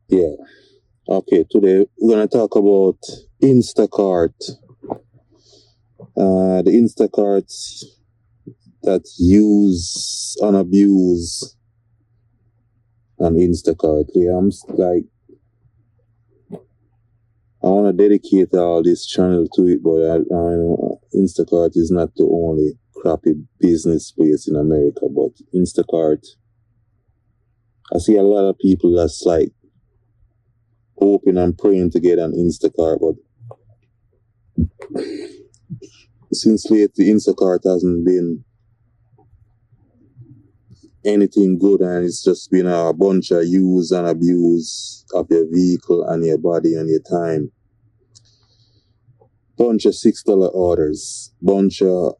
Yeah. Okay, today we're gonna talk about Instacart. The Instacarts that use and abuse on Instacart. Yeah, I wanna dedicate all this channel to it, but I know Instacart is not the only crappy business place in America, but Instacart. I see a lot of people that's like hoping and praying to get an Instacart, but since lately Instacart hasn't been anything good, and it's just been a bunch of use and abuse of your vehicle and your body and your time. Bunch of $6 orders, bunch of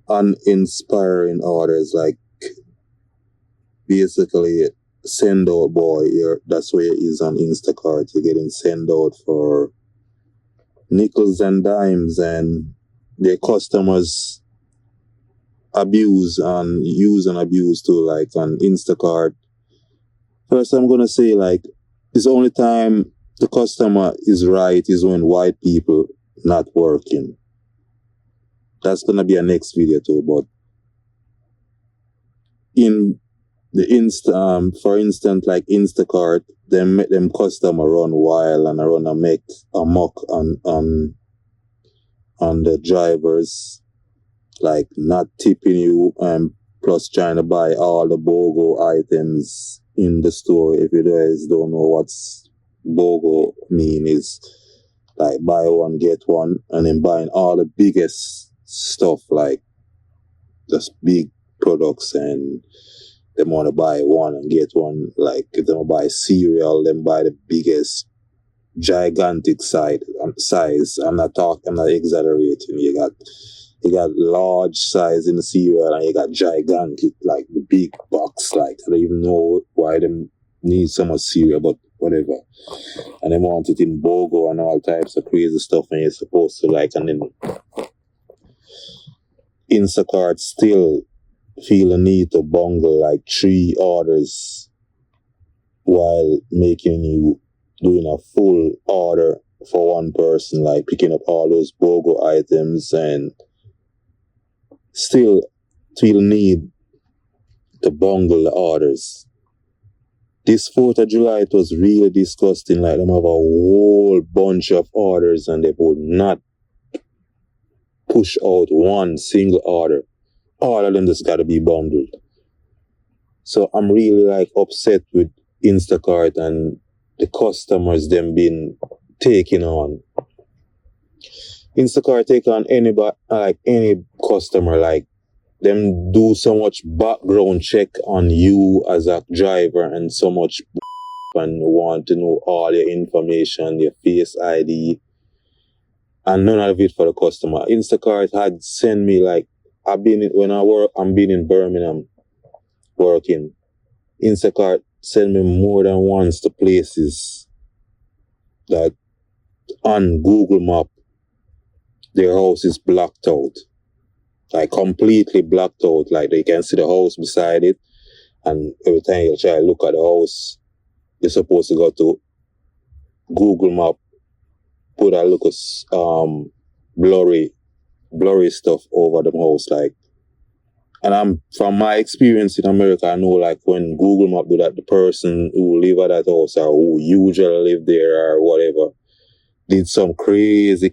uninspiring orders, like basically send out boy. That's where it is on Instacart. You're getting send out for nickels and dimes, and their customers abuse and use and abuse too, like on Instacart. First, I'm gonna say, like, it's the only time the customer is right is when white people not working. That's gonna be a next video too. But in the for instance, like Instacart, they make them customer run wild and run amok on the drivers, like not tipping you, and plus trying to buy all the BOGO items in the store. If you guys don't know what's BOGO mean, is like buy one get one, and then buying all the biggest stuff, like just big products, and they want to buy one and get one. Like if they want to buy cereal, then buy the biggest gigantic size. I'm not exaggerating. You got large size in the cereal, and you got gigantic, like the big box. Like I don't even know why them need so much cereal, but whatever. And they want it in BOGO and all types of crazy stuff, and you're supposed to like, and then Instacart still feel the need to bungle like 3 orders while making you doing a full order for one person, like picking up all those BOGO items, and still feel need to bungle the orders. This 4th of July, it was really disgusting. Like, them have a whole bunch of orders and they would not push out one single order. All of them just got to be bundled. So I'm really like upset with Instacart and the customers them being taken on. Instacart take on anybody, like any customer, like them do so much background check on you as a driver and so much and want to know all your information, your face ID, and none of it for the customer. Instacart had sent me, like, I'm being in Birmingham working. Instacart sent me more than once to places that on Google Map their house is blocked out. Like completely blocked out. Like they can see the house beside it, and every time you try to look at the house, you're supposed to go to Google Map, put a look of blurry stuff over the house, like. And I'm from my experience in America, I know like when Google Map do that, the person who live at that house or who usually live there or whatever did some crazy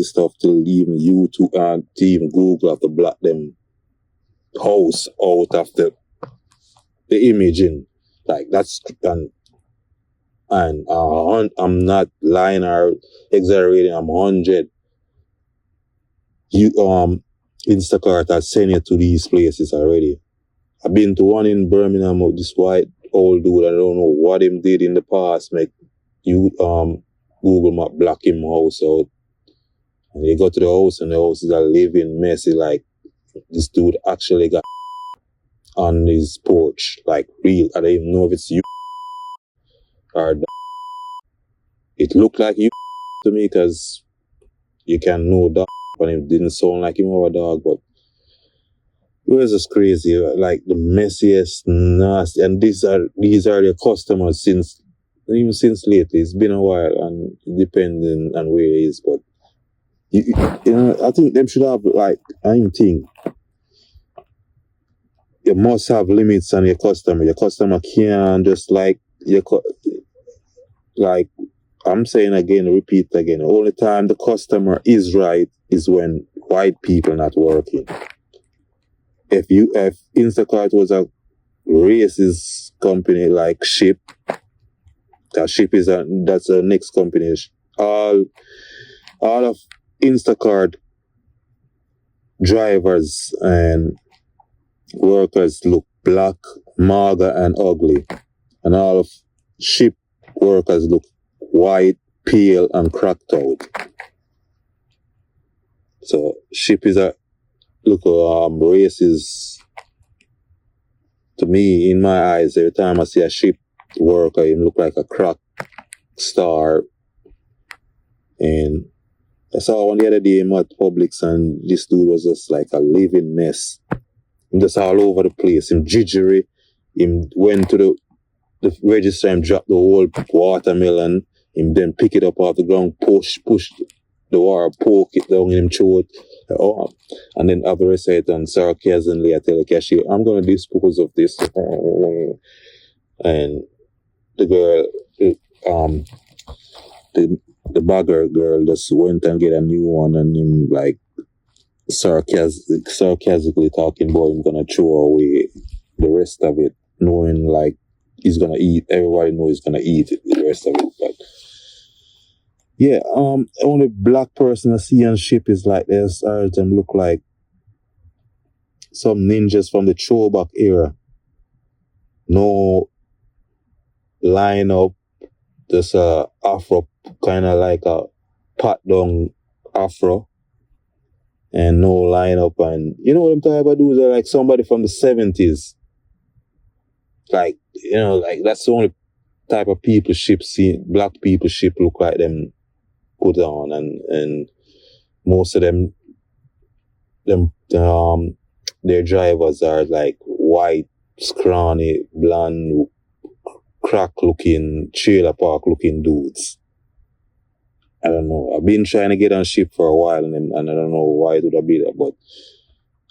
stuff to even YouTube and to even Google have to block them house out of the imaging. Like that's and I'm not lying or exaggerating. I'm 100. Instacart has sent you to these places already. I've been to one in Birmingham of this white old dude. I don't know what him did in the past. Make you Google Map block him house out. And you go to the house and the house is a living messy. Like this dude actually got on his porch, like real. I don't even know if it's you or it looked like you to me, because you can know dog, but it didn't sound like him or a dog. But It was just crazy, like the messiest, nasty, and these are the customers since lately. It's been a while, and depending on where it is, but I think them should have like I think you must have limits on your customer. Your customer can't just like like I'm saying again, repeat again. The only time the customer is right is when white people not working. If Instacart was a racist company like Ship, that Ship that's a next company. All of Instacart drivers and workers look black, mager, and ugly, and all of Ship workers look white, pale, and cracked out. So Ship is a racist to me in my eyes. Every time I see a Ship worker, he look like a crack star. And I saw one the other day at Publix, and this dude was just like a living mess. Him just all over the place. Him jiggery. Him went to the register and dropped the whole watermelon. Him then pick it up off the ground, push the wire, poke it down in him throat. And then have the rest of it and sarcasmically I tell the cashier, I'm going to dispose of this. And the girl, the bagger girl just went and get a new one, and him like sarcastically talking about him gonna throw away the rest of it, knowing like he's gonna eat. Everybody knows he's gonna eat the rest of it. But yeah, only black person I see on Ship is like this. Them look like some ninjas from the throwback era. No line up, just a afro, kind of like a pat down afro, and no line up. And you know what I'm talking about? Dudes are like somebody from the 70s. Like, like that's the only type of people Ship see. Black people Ship look like them put on, and most of them their drivers are like white, scrawny, blonde, crack looking, trailer park looking dudes. I don't know. I've been trying to get on Ship for a while, and I don't know why it would have been that, but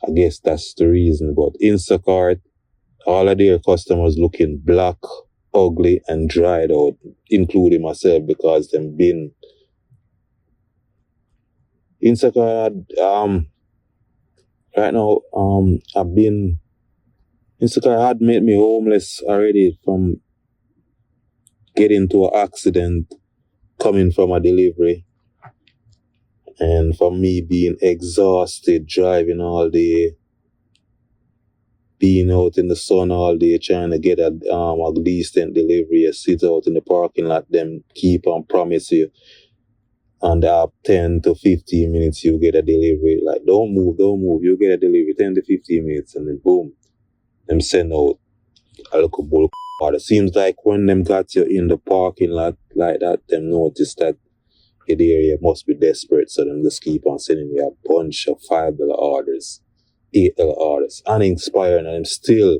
I guess that's the reason. But Instacart, all of their customers looking black, ugly, and dried out, including myself, because them been Instacart. Right now, Instacart had made me homeless already from getting into an accident coming from a delivery, and for me being exhausted driving all day, being out in the sun all day trying to get a decent delivery. You sit out in the parking lot, them keep on promise you, and after 10 to 15 minutes you get a delivery. Like, don't move, you get a delivery 10 to 15 minutes, and then boom, them send out a little bull order. Seems like when them got you in the parking lot like that, them notice that the area must be desperate, so them just keep on sending you a bunch of $5 orders, $8 orders, uninspiring, and them still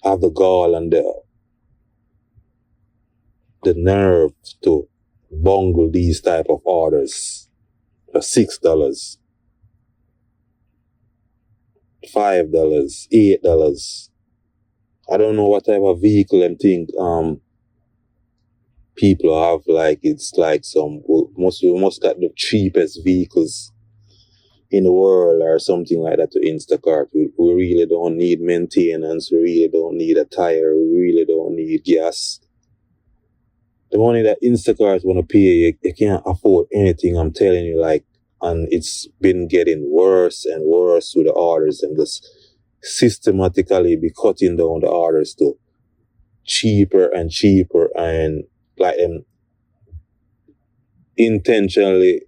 have the gall and the nerve to bungle these type of orders for $6, $5, $8. I don't know what type of vehicle them think people have. Like, it's like we must got the cheapest vehicles in the world or something like that to Instacart. We really don't need maintenance. We really don't need a tire. We really don't need gas. The money that Instacart want to pay, you can't afford anything, I'm telling you. Like, and it's been getting worse and worse with the orders, and just systematically be cutting down the orders to cheaper and cheaper, and like them intentionally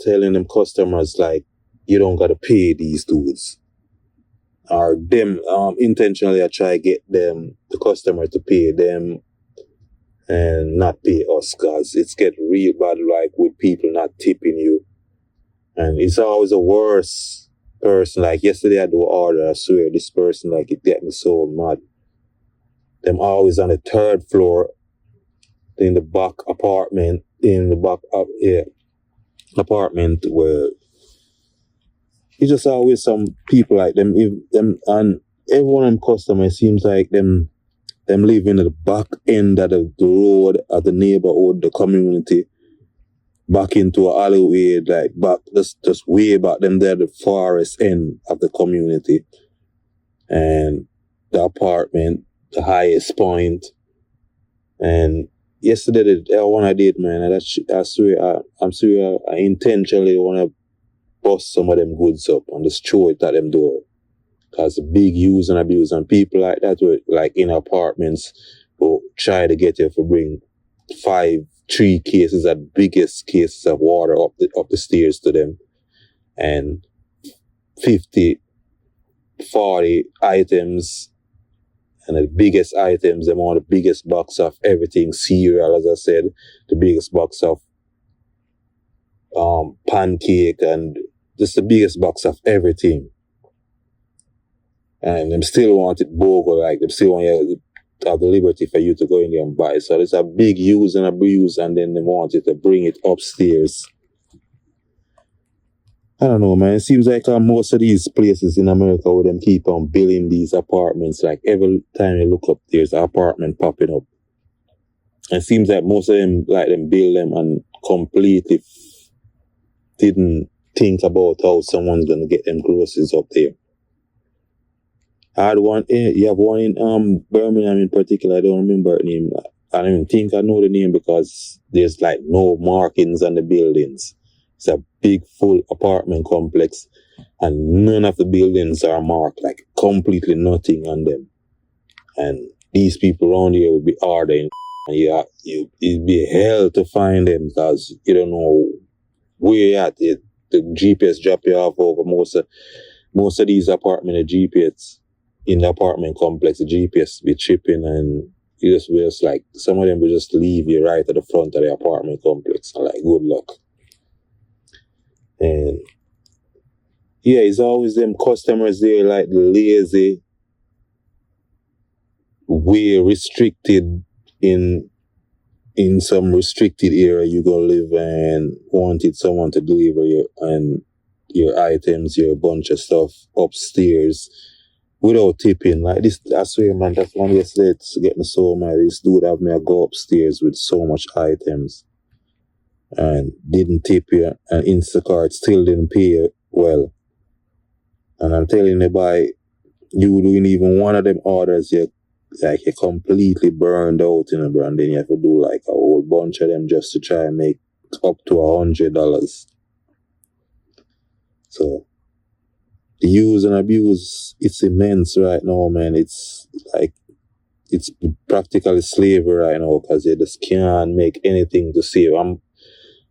telling them customers like, you don't gotta pay these dudes, or them intentionally I try to get them, the customer, to pay them and not pay us, cause it's get real bad like with people not tipping you. And it's always a worse person. Like yesterday I do order, I swear this person, like, it get me so mad. Them always on the third floor in the back apartment, apartment where it's just always some people like them. If them and every one of them customers seems like them live in the back end of the road, of the neighborhood, the community, back into a alleyway, like back just way back them there, the forest end of the community, and the apartment, the highest point. And yesterday, the one I did, man, I swear, I'm sure I intentionally want to bust some of them goods up and just throw it at them door. Cause big use and abuse, and people like that were like in apartments who try to get you for bring 3 cases at biggest cases of water up the stairs to them, and 50, 40 items, and the biggest items, them on the biggest box of everything, cereal, as I said, the biggest box of pancake, and just the biggest box of everything. And them still want it bogle, like them still want you to have the liberty for you to go in there and buy. So it's a big use and abuse, and then they want you to bring it upstairs. I don't know, man. It seems like most of these places in America where them keep on building these apartments, like every time you look up, there's an apartment popping up. It seems like most of them, like them build them and completely didn't think about how someone's going to get them groceries up there. I had one, you have one in Birmingham in particular, I don't remember the name. I don't even think I know the name because there's like no markings on the buildings. It's a big full apartment complex and none of the buildings are marked, like completely nothing on them. And these people around here will be ordering, and it'd be hell to find them because you don't know where you're at. The GPS drop you off over most of these apartment, the GPS in the apartment complex, the GPS be tripping, and you just like, some of them will just leave you right at the front of the apartment complex. And like, good luck. And yeah, it's always them customers there, like the lazy, way restricted in some restricted area you gonna live and wanted someone to deliver your items, your bunch of stuff upstairs without tipping. Like this, I swear, man, that's one yesterday to get me so mad. This dude have me go upstairs with so much items and didn't tip you, and Instacart still didn't pay you well. And I'm telling you, by you doing even one of them orders, you're completely burned out, bro, and then you have to do like a whole bunch of them just to try and make up to $100. So the use and abuse, it's immense right now, man. It's like, it's practically slavery right now because you just can't make anything to save.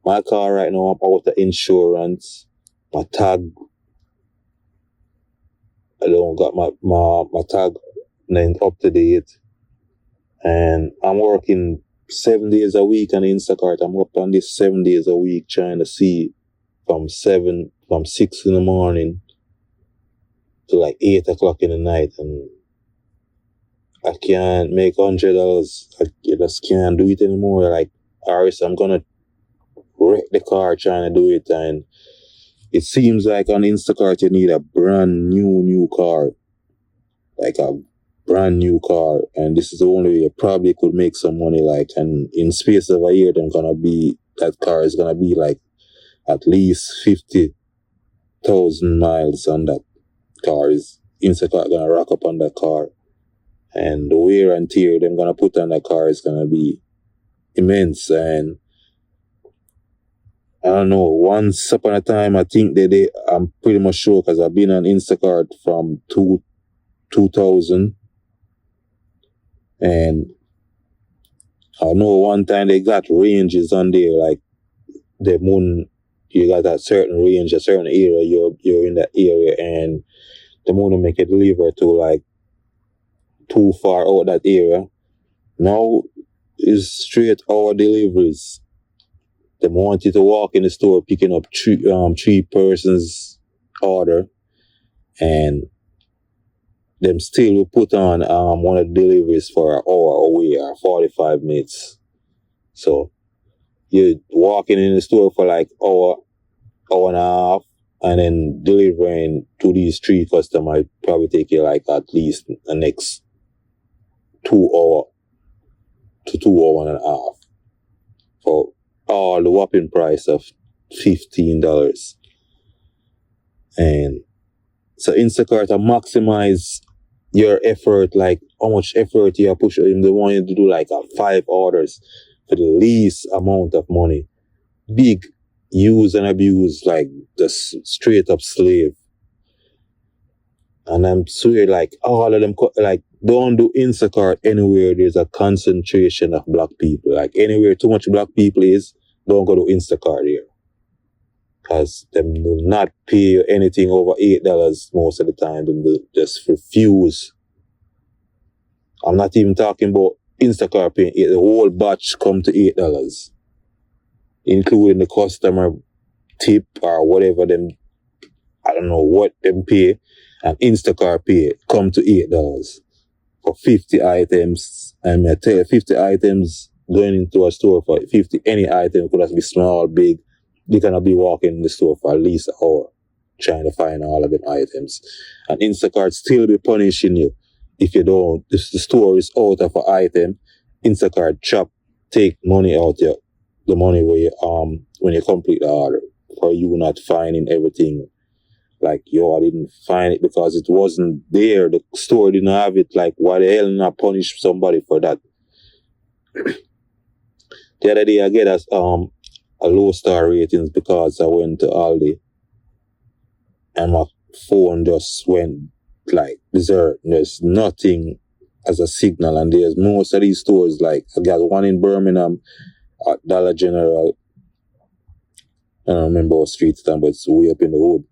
My car right now, I'm out of insurance. My tag, I don't got my tag up to date. And I'm working 7 days a week on Instacart. I'm up on this 7 days a week trying to see from 6 in the morning to like 8 o'clock in the night. And I can't make $100. I just can't do it anymore. Like, Aris, I'm gonna wreck the car trying to do it. And it seems like on Instacart you need a brand new car. Like a brand new car. And this is the only way you probably could make some money. Like, and in space of a year, that car is gonna be like at least 50,000 miles on that car. Is Instacart gonna rack up on that car, and the wear and tear they're gonna put on that car is gonna be immense. And I don't know, once upon a time, I think I'm pretty much sure because I've been on Instacart from 2000, and I know one time they got ranges on there, like the moon, you got a certain range, a certain area, you're in that area, and the moon make it deliver to like too far out that area. Now is straight hour deliveries. They want you to walk in the store picking up three persons order, and them still will put on one of the deliveries for an hour away or 45 minutes. So you're walking in the store for like hour and a half, and then delivering to these three customers probably take you like at least the next 2 hour to 2 hour and a half for all the whopping price of $15. And so Instacart to maximize your effort, like how much effort you are pushing. They want you to do like 5 orders for the least amount of money. Big use and abuse, like the straight up slave. And I'm swear, like all of them, like don't do Instacart anywhere there's a concentration of black people. Like anywhere too much black people is, don't go to Instacart here. Because them do not pay you anything over $8 most of the time. Them just refuse. I'm not even talking about Instacart paying $8. The whole batch come to $8, including the customer tip or whatever them, I don't know what them pay, and Instacart pay come to $8 for 50 items. And I tell you, 50 items going into a store for 50, any item could be small, big. You're gonna be walking in the store for at least an hour trying to find all of them items. And Instacart still be punishing you if you don't. If the store is out of an item, Instacart take money out you, the money where you, when you complete the order, for you not finding everything. Like, I didn't find it because it wasn't there. The store didn't have it. Like, why the hell not punish somebody for that? The other day I get a low star ratings because I went to Aldi and my phone just went like berserk. There's nothing as a signal, and there's most of these stores, like I got one in Birmingham at Dollar General. I don't remember what street it's on, but it's way up in the hood.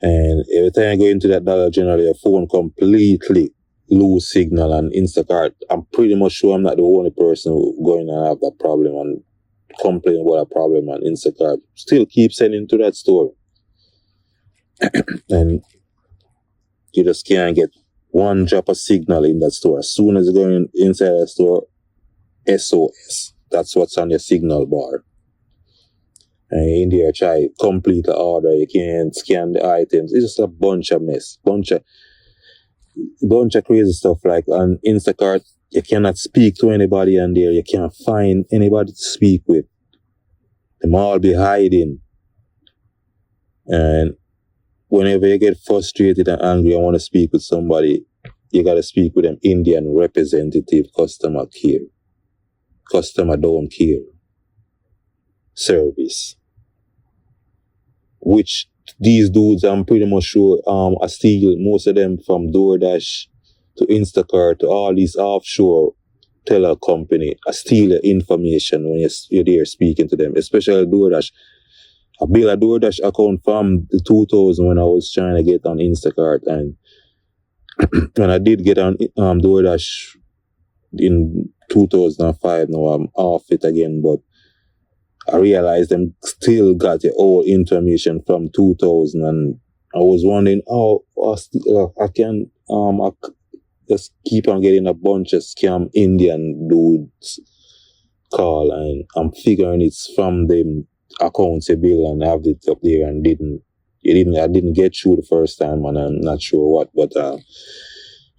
And every time I go into that Dollar General, your phone completely lose signal. And Instacart, I'm pretty much sure I'm not the only person going to have that problem and complain about a problem. And Instacart still keep sending to that store. And you just can't get one drop of signal in that store. As soon as you go inside that store, SOS. That's what's on your signal bar. And in there, try complete the order. You can't scan the items. It's just a bunch of mess. Bunch of crazy stuff. Like on Instacart, you cannot speak to anybody on there. You can't find anybody to speak with. Them all be hiding. And whenever you get frustrated and angry and want to speak with somebody, you got to speak with them Indian representative customer care. Customer don't care service. Which these dudes, I'm pretty much sure, I steal most of them from DoorDash to Instacart to all these offshore teller company. I steal the information when you're there speaking to them, especially DoorDash. I built a DoorDash account from the 2000 when I was trying to get on Instacart, and when I did get on DoorDash in 2005, now I'm off it again, but I realized them still got the old information from 2000, and I was wondering how I can I just keep on getting a bunch of scam Indian dudes call, and I'm figuring it's from them accounts you bill, and I have it up there and I didn't get through the first time, and I'm not sure what, but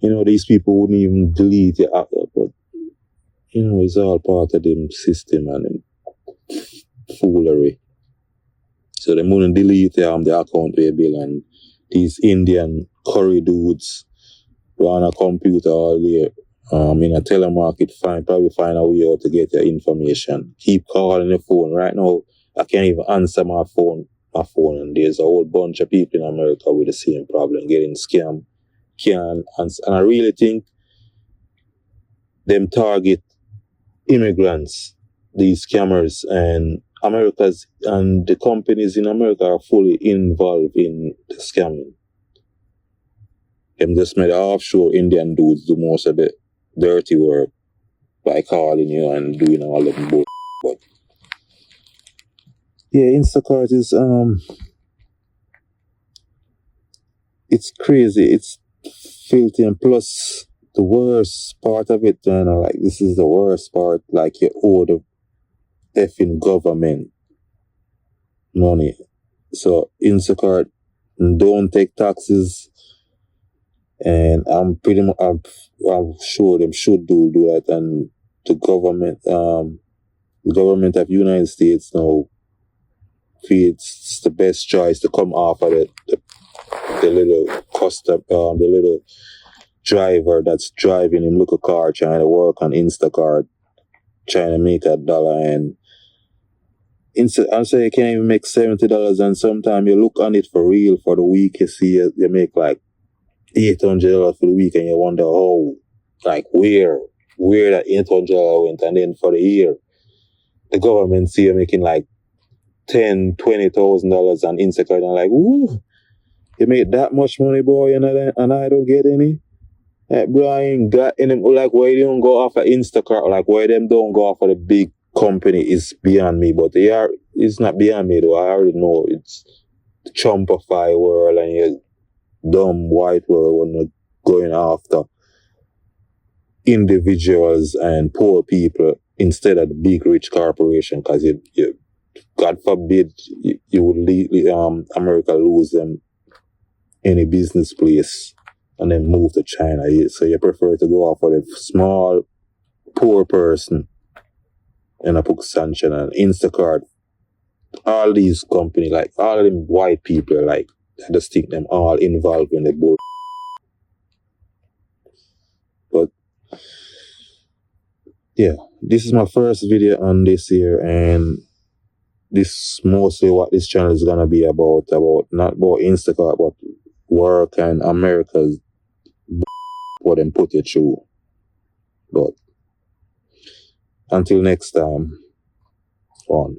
these people wouldn't even delete the app, but it's all part of them system and them foolery. So they wouldn't delete the account they bill, and these Indian curry dudes run a computer all day in a telemarket, probably find a way out to get your information. Keep calling the phone. Right now, I can't even answer my phone, and there's a whole bunch of people in America with the same problem, getting scammed. Can't answer. And I really think them target immigrants, these scammers, and the companies in America are fully involved in the scamming. Them just made offshore Indian dudes do most of the dirty work. by calling you and doing all them bull. But yeah, Instacart is it's crazy. It's filthy, and plus the worst part of it, like this is the worst part. Like you owe the effing government money. So Instacart don't take taxes, and I'm sure them should do that. And the government of United States now feels it's the best choice to come off of the little the little driver that's driving him look a car trying to work on Instacart, trying to make $1, and I'll say you can't even make $70, and sometimes you look on it for real for the week, you see you make like $800 for the week, and you wonder like where that $800 went, and then for the year the government see you making like $10,000-$20,000 on Instacart, and like, ooh, you made that much money, boy, and I don't get any. Bro, I ain't got any. Like, why they don't go off of Instacart? Like, why them don't go off of the big company is beyond me. But it's not beyond me, though. I already know it's the Trumpify world, and you dumb white world when going after individuals and poor people instead of the big rich corporation, because you God forbid you would America lose them any business place and then move to China. So you prefer to go off with a small poor person and I put sanction on Instacart. All these companies, like all of them white people, like I just think them all involved in the bull. But yeah, this is my first video on this here, and this mostly what this channel is gonna be about not about Instacart, but work and America's what them put you through. But until next time, on.